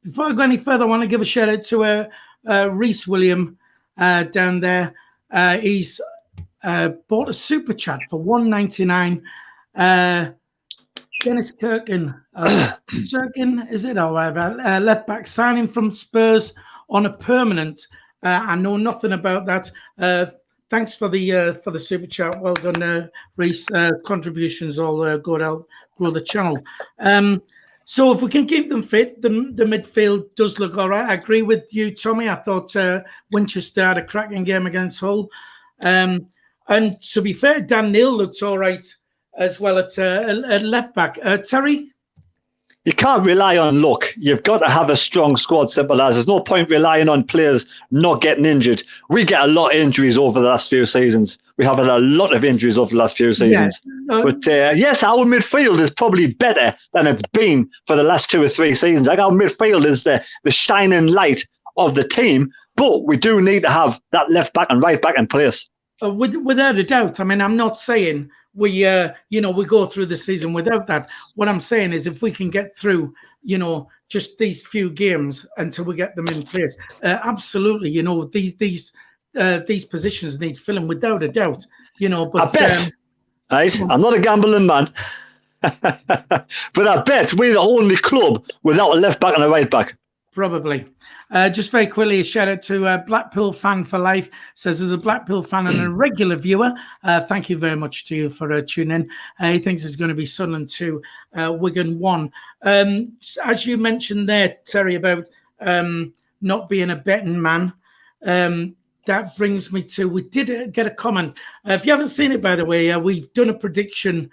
Before I go any further, I want to give a shout out to Reese William down there. He's bought a super chat for $1.99. Dennis Kirkin, is it? Left back signing from Spurs on a permanent. I know nothing about that. Thanks for the super chat. Well done, Reese. Contributions all go to grow the channel. So if we can keep them fit, the midfield does look all right. I agree with you, Tommy. I thought Winchester had a cracking game against Hull. And to be fair, Dan Neil looked all right as well at left back. Terry? You can't rely on luck. You've got to have a strong squad, simple as. There's no point relying on players not getting injured. We get a lot of injuries over the last few seasons. we have had a lot of injuries over the last few seasons. Yeah. But yes, our midfield is probably better than it's been for the last 2 or 3 seasons. Like, our midfield is the shining light of the team, but we do need to have that left back and right back in place. Without a doubt. I mean, I'm not saying we go through the season without that. What I'm saying is, if we can get through, just these few games until we get them in place, absolutely, these positions need filling without a doubt. But I bet, right? I'm not a gambling man, but I bet we're the only club without a left back and a right back. Probably. Just very quickly, a shout out to Blackpool Fan for Life. Says, as a Blackpool fan and a regular viewer, thank you very much to you for tuning in. He thinks it's going to be Sunderland 2, Wigan 1. As you mentioned there, Terry, about not being a betting man, that brings me to, we did get a comment. If you haven't seen it, by the way, we've done a prediction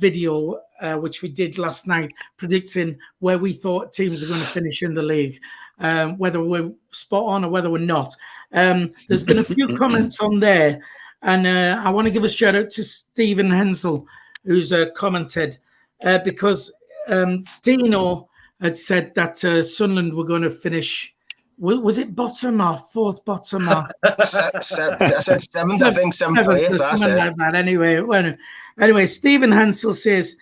video, which we did last night, predicting where we thought teams are going to finish in the league. Whether we're spot on or whether we're not. There's been a few comments on there, and I want to give a shout out to Stephen Hensel, who's commented, because Dino had said that Sunderland were going to finish. Was it bottom or fourth bottom? Or? I said seventh, I think, seventh or eighth. That's it. Like that. Anyway, Stephen Hensel says,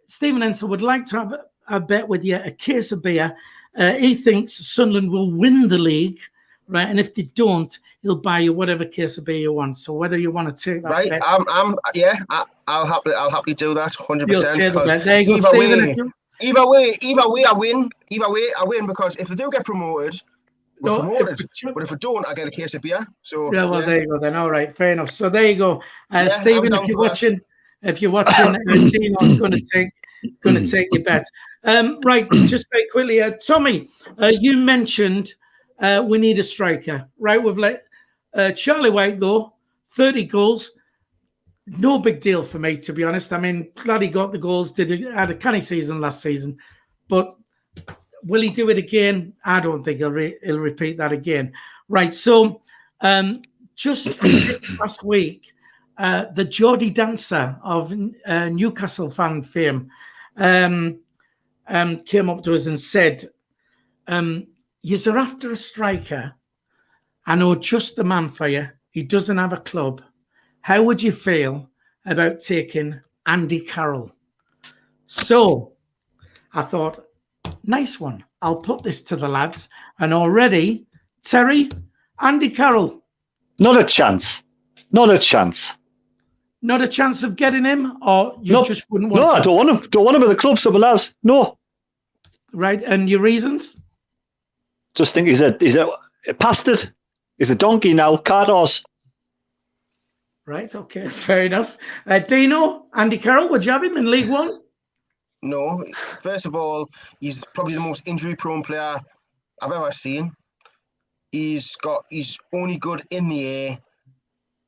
Stephen Hensel would like to have a bet with you, a case of beer. He thinks Sunderland will win the league, right? And if they don't, he'll buy you whatever case of beer you want. So whether you want to take that, right? Bet, I'll happily do that, 100%. There you go, Stephen. Either way, I win. Either way, I win, because if they do get promoted, we're promoted. But if we don't, I get a case of beer. So there you go then. All right, fair enough. So there you go, Stephen. If you're watching, Dino's going to take your bet. Right, just very quickly, Tommy, you mentioned we need a striker, right? We've let Charlie White go, 30 goals. No big deal for me, to be honest. I mean, glad he got the goals, had a canny season last season, but will he do it again? I don't think he'll repeat that again. Right, so just last week, the Geordie dancer of Newcastle fan fame came up to us and said, you're after a striker. I know just the man for you. He doesn't have a club. How would you feel about taking Andy Carroll? So I thought, nice one. I'll put this to the lads. And already, Terry, Andy Carroll. Not a chance. Not a chance. Not a chance of getting him, or you just wouldn't want him? No, I don't want him. Don't want him at the club, so lads. No. Right, and your reasons? Just think he's a past it. He's a donkey now, cart horse. Right, okay, fair enough. Dino, Andy Carroll, would you have him in League One? No. First of all, he's probably the most injury-prone player I've ever seen. He's only good in the air,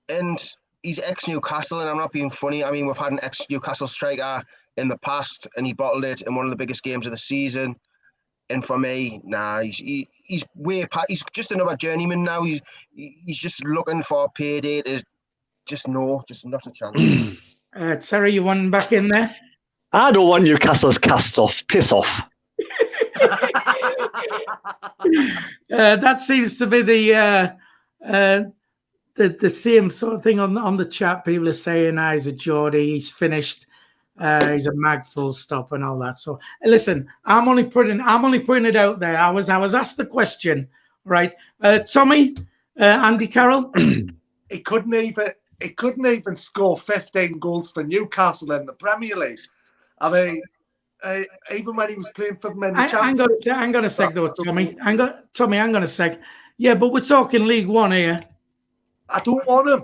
and he's ex-Newcastle, and I'm not being funny. I mean, we've had an ex-Newcastle striker in the past, and he bottled it in one of the biggest games of the season. And for me, he's way past. He's just another journeyman now. He's just looking for a payday. Just not a chance. Terry, you want him back in there? I don't want Newcastle's cast off. Piss off. That seems to be the same sort of thing on the chat. People are saying, he's a Geordie, he's finished, he's a mag, full stop, and all that. So listen, I'm only putting it out there. I was asked the question, right? Tommy, Andy Carroll. He couldn't even score 15 goals for Newcastle in the Premier League. I mean, even when he was playing for them in the Championship. Hang on a sec, though, Tommy. Hang on a sec. Yeah, but we're talking League One here. I don't want him.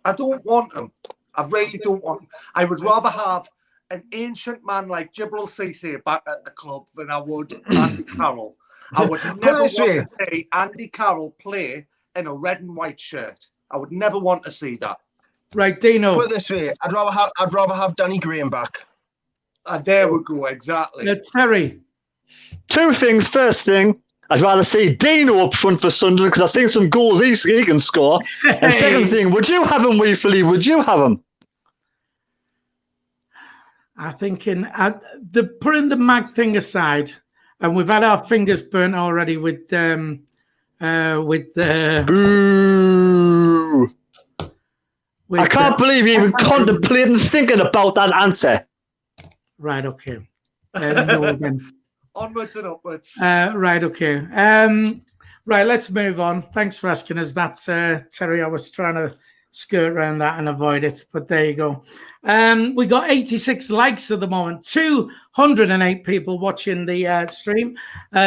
I don't want him. I really don't want him. I would rather have an ancient man like Jibril Cisse back at the club than I would Andy Carroll. I would never want to see Andy Carroll play in a red and white shirt. I would never want to see that. Right, Dino. Put it this way, I'd rather have Danny Graham back. There we go, exactly. Terry. Two things. First thing, I'd rather see Dino up front for Sunderland because I've seen some goals he can score. And second thing, would you have him, Weefley? Would you have him? I think putting the mag thing aside, and we've had our fingers burnt already with Boo! I can't believe you even contemplating thinking about that answer. Right, okay. No, again. Onwards and upwards. Right, okay. Right, let's move on. Thanks for asking us that, Terry. I was trying to skirt around that and avoid it, but there you go. We got 86 likes at the moment, 208 people watching the stream.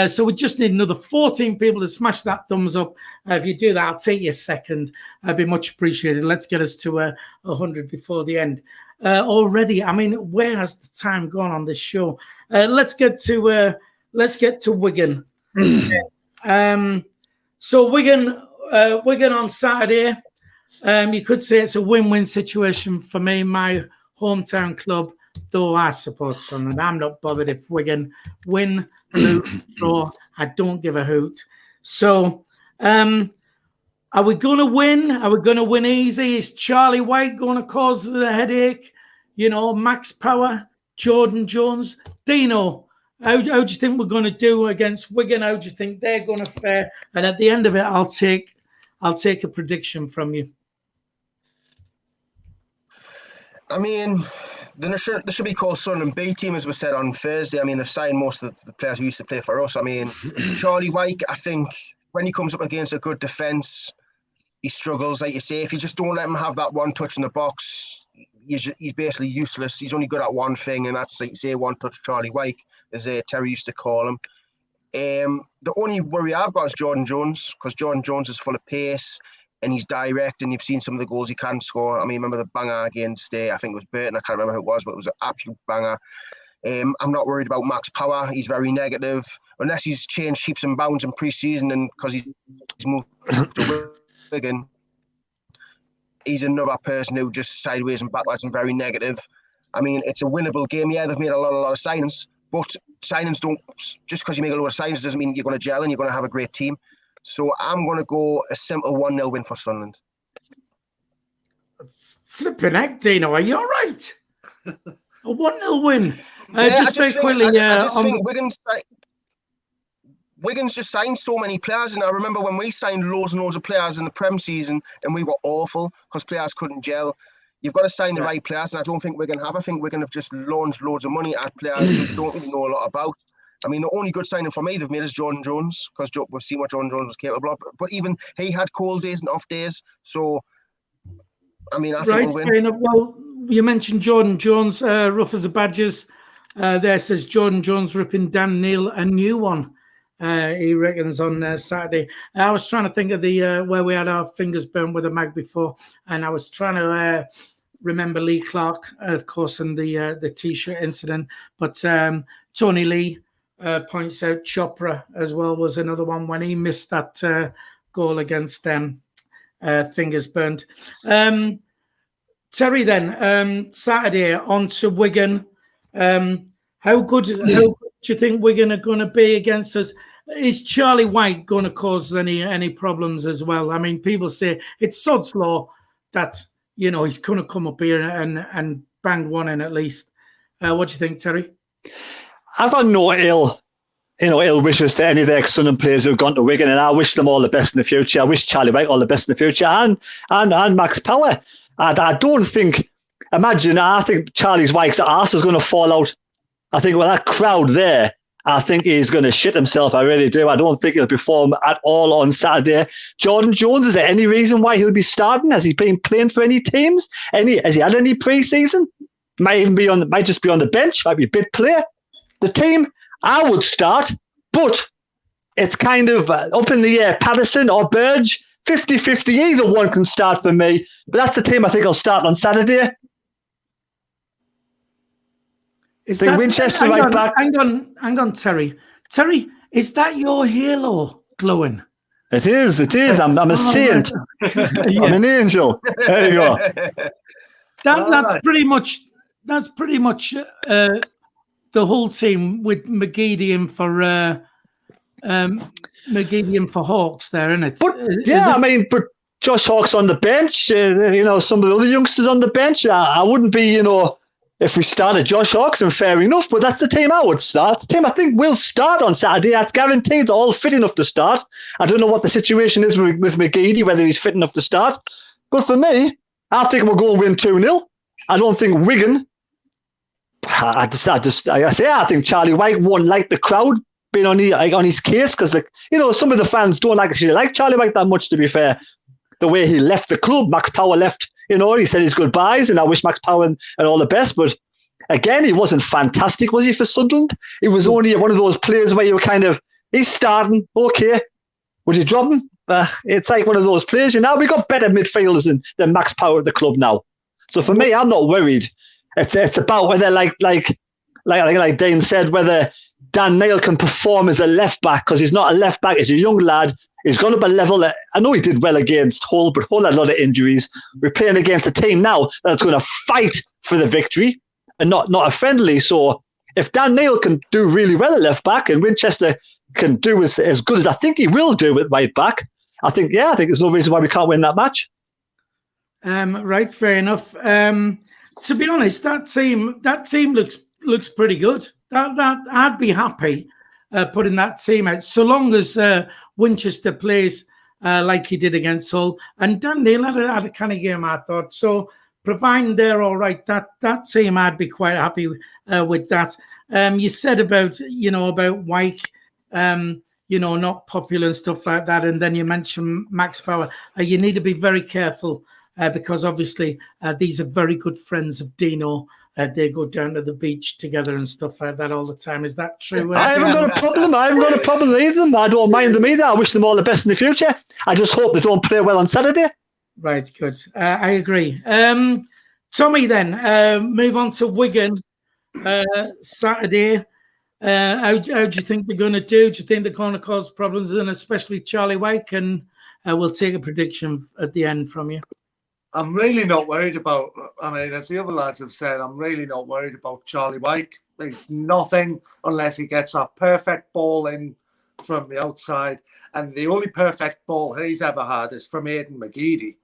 So we just need another 14 people to smash that thumbs up. If you do that, I'll take you a second. I'd be much appreciated. Let's get us to 100 before the end. Already, I mean, where has the time gone on this show? Let's get to Wigan. So Wigan on Saturday. You could say it's a win-win situation for me, my hometown club, though I support Sunderland. I'm not bothered if Wigan win, lose, draw. I don't give a hoot. So, are we going to win? Are we going to win easy? Is Charlie White going to cause the headache? You know, Max Power, Jordan Jones, Dino. How do you think we're going to do against Wigan? How do you think they're going to fare? And at the end of it, I'll take a prediction from you. I mean, they should be called Sunderland B team, as was said on Thursday. I mean, they've signed most of the players who used to play for us. I mean, Charlie White, I think when he comes up against a good defence, he struggles. Like you say, if you just don't let him have that one touch in the box, he's basically useless. He's only good at one thing, and that's, like you say, one touch Charlie White, as Terry used to call him. The only worry I've got is Jordan Jones, because Jordan Jones is full of pace and he's direct, and you've seen some of the goals he can score. I mean, remember the banger against, I think it was Burton, I can't remember who it was, but it was an absolute banger. I'm not worried about Max Power. He's very negative, unless he's changed heaps and bounds in pre-season, and because he's moved to Wigan, he's another person who just sideways and backwards and very negative. I mean, it's a winnable game. Yeah, they've made a lot of signings, but signings don't, just because you make a lot of signings doesn't mean you're going to gel and you're going to have a great team. So I'm going to go a simple 1-0 win for Sunderland. Flipping heck, Dino, are you all right? A 1-0 win. Just very quickly. I just think Wigan's just signed so many players, and I remember when we signed loads and loads of players in the Prem season, and we were awful because players couldn't gel. You've got to sign the right players, and I don't think Wigan have. I think Wigan have just launched loads of money at players who don't really know a lot about. I mean, the only good signing for me they've made is Jordan Jones, because we've seen what Jordan Jones was capable of. But even he had cold days and off days. So, I mean, I think we'll win. Well, you mentioned Jordan Jones, rough as the badgers. There says Jordan Jones ripping Dan Neil a new one. He reckons on Saturday. I was trying to think of the where we had our fingers burnt with a mag before, and I was trying to remember Lee Clark, of course, and the T-shirt incident. But Tony Lee points out Chopra as well was another one when he missed that goal against them. Fingers burnt. Terry, then Saturday on to Wigan. How good do you think Wigan are going to be against us? Is Charlie White going to cause any problems as well? I mean, people say it's sod's law that, you know, he's going to come up here and bang one in at least. What do you think, Terry? I've got no ill wishes to any of the ex-Sunderland players who've gone to Wigan, and I wish them all the best in the future. I wish Charlie White all the best in the future, and Max Power. I don't think, I think Charlie White's arse is going to fall out. I think with that crowd there, I think he's going to shit himself. I really do. I don't think he'll perform at all on Saturday. Jordan Jones, is there any reason why he'll be starting? Has he been playing for any teams? Has he had any pre-season? Might just be on the bench. Might be a bit player. The team, I would start, but it's kind of up in the air. Patterson or Burge, 50-50. Either one can start for me. But that's the team I think I'll start on Saturday. Is that, Winchester right back. Hang on, Terry. Terry, is that your halo glowing? It is. I'm a saint. I'm an angel. There you go. That's pretty much the whole team with McGeady in for McGeady for Hawks there, isn't it? But I mean, but Josh Hawk's on the bench. Some of the other youngsters on the bench. I wouldn't be, if we started Josh Hawks, and fair enough. But that's the team I would start. The team I think will start on Saturday. That's guaranteed. They're all fit enough to start. I don't know what the situation is with McGeady, whether he's fit enough to start. But for me, I think we'll go and win 2-0. I don't think Wigan. I think Charlie White won't like the crowd being on his case, because some of the fans don't actually like Charlie White that much, to be fair. The way he left the club, Max Power left, he said his goodbyes, and I wish Max Power and all the best. But again, he wasn't fantastic, was he, for Sunderland? He was only one of those players where you were he's starting, okay. Would you drop him? It's like one of those players. We've got better midfielders than Max Power at the club now. So for me, I'm not worried. It's about whether, like Dane said, whether Dan Neil can perform as a left back, because he's not a left back. He's a young lad. He's gone up a level. I know he did well against Hull, but Hull had a lot of injuries. We're playing against a team now that's going to fight for the victory and not a friendly. So if Dan Neil can do really well at left back, and Winchester can do as good as I think he will do at right back, I think there's no reason why we can't win that match. Right, fair enough. To be honest, that team looks pretty good. That I'd be happy putting that team out, so long as Winchester plays like he did against Hull. And Dan Neil had a kind of game, I thought. So providing they're all right, that team, I'd be quite happy with that. You said about Wyke, not popular and stuff like that, and then you mentioned Max Power. You need to be very careful because obviously these are very good friends of Dino. They go down to the beach together and stuff like that all the time. Is that true? I haven't got a problem. I haven't got a problem with them. I don't mind them either. I wish them all the best in the future. I just hope they don't play well on Saturday. Right, good. I agree. Tommy, then, move on to Wigan Saturday. How do you think they're going to do? Do you think they're going to cause problems, and especially Charlie Wyke? And we'll take a prediction at the end from you. I'm really not worried about, as the other lads have said, I'm really not worried about Charlie Wyke. There's nothing unless he gets a perfect ball in from the outside. And the only perfect ball he's ever had is from Aidan McGeady.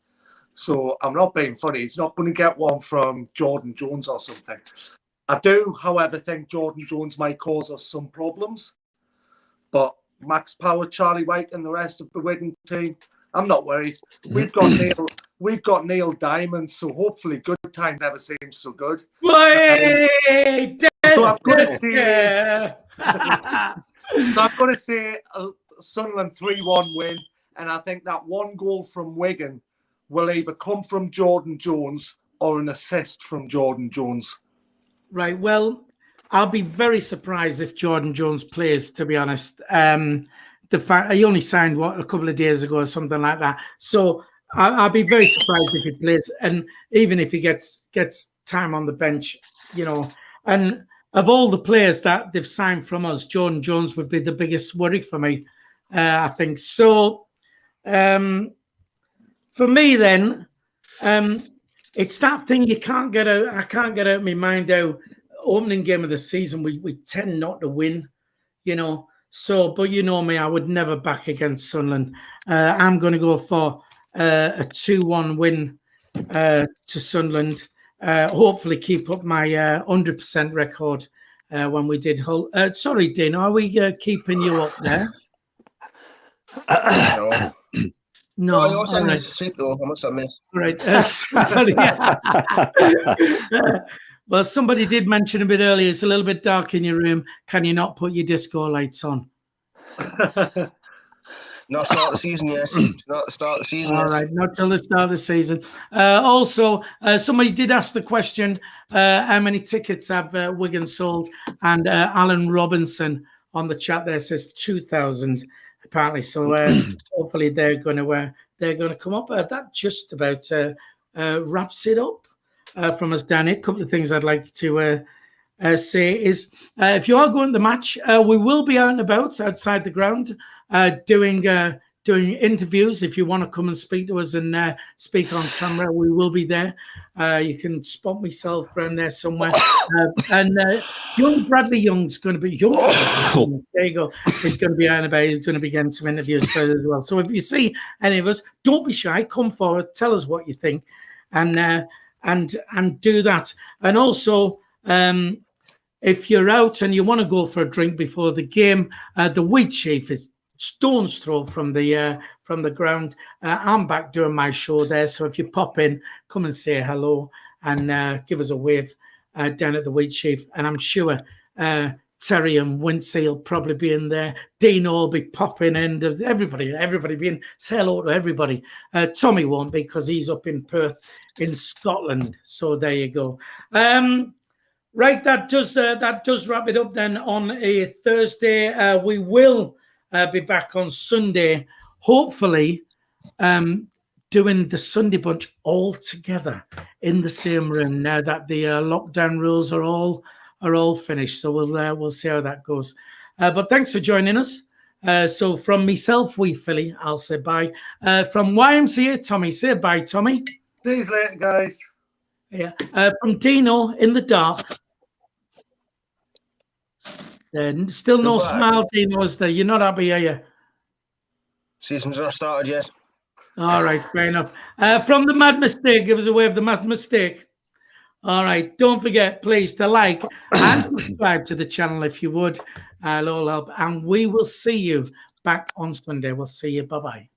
So I'm not being funny. He's not going to get one from Jordan Jones or something. I do, however, think Jordan Jones might cause us some problems. But Max Power, Charlie Wyke and the rest of the Wigan team, I'm not worried. We've got Neil Diamond, so hopefully good times never seems so good. So I'm going to say a Sunderland 3-1 win, and I think that one goal from Wigan will either come from Jordan Jones or an assist from Jordan Jones. Right. Well, I'll be very surprised if Jordan Jones plays, to be honest. The fact he only signed a couple of days ago or something like that. So I'll be very surprised if he plays, and even if he gets time on the bench, And of all the players that they've signed from us, Jordan Jones would be the biggest worry for me. I think so. For me, then, it's that thing you can't get out. I can't get out of my mind how opening game of the season we tend not to win, So, but you know me, I would never back against Sunderland. I'm going to go for a 2-1 win to Sunderland. Hopefully keep up my 100% record when we did Hull. Sorry, Dean, are we keeping you up there? No. Oh, you're sending us to sleep, though. I must admit. Right. Well, somebody did mention a bit earlier, it's a little bit dark in your room. Can you not put your disco lights on? Not start the season, yes. Not the start of the season. All right, not till the start of the season. Also, somebody did ask the question, how many tickets have Wigan sold? And Alan Robinson on the chat there says 2,000 apparently. So hopefully they're going to come up. That just about wraps it up from us, Danny. A couple of things I'd like to say is if you are going to the match, we will be out and about outside the ground doing doing interviews. If you want to come and speak to us and speak on camera, we will be there. You can spot myself around there somewhere. And young Bradley Young's going to be young. There you go. He's going to be out about. He's going to be getting some interviews for us as well. So if you see any of us, don't be shy. Come forward. Tell us what you think, and do that. And also, if you're out and you want to go for a drink before the game, the Wheat Chief is stone's throw from the ground. I'm back doing my show there, so if you pop in, come and say hello and give us a wave down at the Wheat Chief. And I'm sure Terry and Wincy will probably be in there. Dino will be popping in. Everybody being say hello to everybody. Tommy won't be because he's up in Perth in Scotland. So there you go. Right, that does wrap it up then on a Thursday. We will be back on Sunday, hopefully doing the Sunday Bunch all together in the same room now that the lockdown rules are all finished. So we'll see how that goes. But thanks for joining us. So from myself, wee Philly, I'll say bye. From YMCA, Tommy, say bye, Tommy. See you later, guys. Yeah. From Dino in the dark. Still no smile, Dino, is there? You're not happy, are you? Season's not started yet. All right, fair enough. From the Mad Mistake, give us a wave, the Mad Mistake. All right, don't forget, please, to like and subscribe to the channel if you would. It'll all help. And we will see you back on Sunday. We'll see you. Bye-bye.